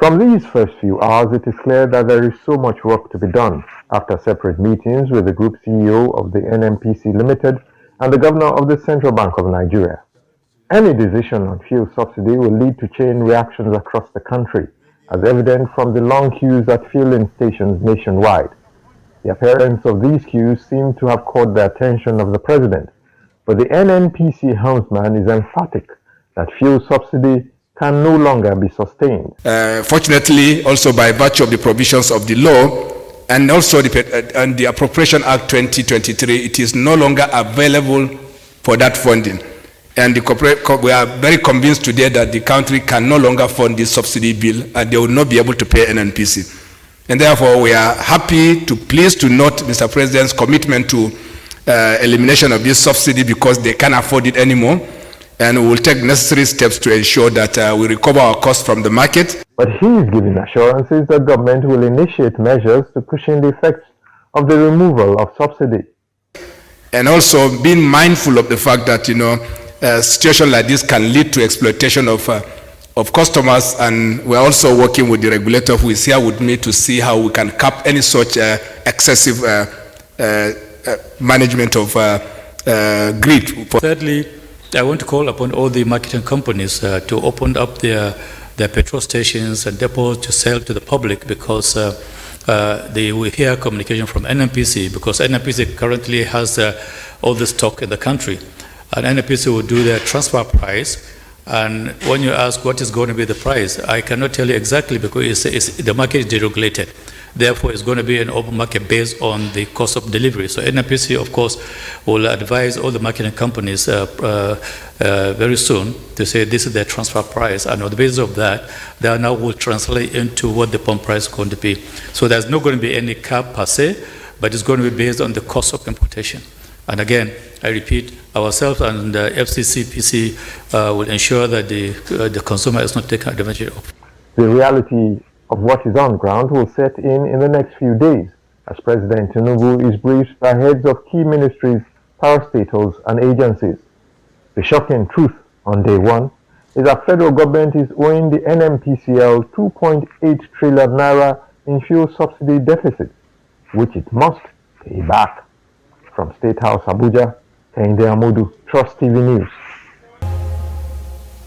From these first few hours, it is clear that there is so much work to be done. After separate meetings with the Group CEO of the NNPC Limited and the Governor of the Central Bank of Nigeria, any decision on fuel subsidy will lead to chain reactions across the country, as evident from the long queues at fueling stations nationwide. The appearance of these queues seem to have caught the attention of the President, but the NNPC helmsman is emphatic that fuel subsidy can no longer be sustained. Fortunately, also by virtue of the provisions of the law and also the Appropriation Act 2023, it is no longer available for that funding. And we are very convinced today that the country can no longer fund this subsidy bill and they will not be able to pay NNPC. And therefore, we are pleased to note Mr. President's commitment to elimination of this subsidy because they can't afford it anymore. And we will take necessary steps to ensure that we recover our costs from the market. But he is giving assurances that government will initiate measures to cushion the effects of the removal of subsidy. And also being mindful of the fact that, a situation like this can lead to exploitation of customers, and we're also working with the regulator who is here with me to see how we can cap any such excessive management of greed. Thirdly, I want to call upon all the marketing companies to open up their petrol stations and depots to sell to the public, because they will hear communication from NNPC, because NNPC currently has all the stock in the country, and NNPC will do their transfer price. And when you ask what is going to be the price, I cannot tell you exactly, because the market is deregulated. Therefore, it's going to be an open market based on the cost of delivery. So NNPC, of course, will advise all the marketing companies very soon to say this is their transfer price, and on the basis of that, they now will translate into what the pump price is going to be. So there's not going to be any cap per se, but it's going to be based on the cost of importation. And again, I repeat, ourselves and the FCCPC will ensure that the consumer is not taken advantage of. The reality of what is on ground will set in the next few days, as President Tinubu is briefed by heads of key ministries, parastatals, and agencies. The shocking truth on day one is that federal government is owing the NNPCL 2.8 trillion naira in fuel subsidy deficit, which it must pay back. From State House, Abuja, Kende Amodu, Trust TV News.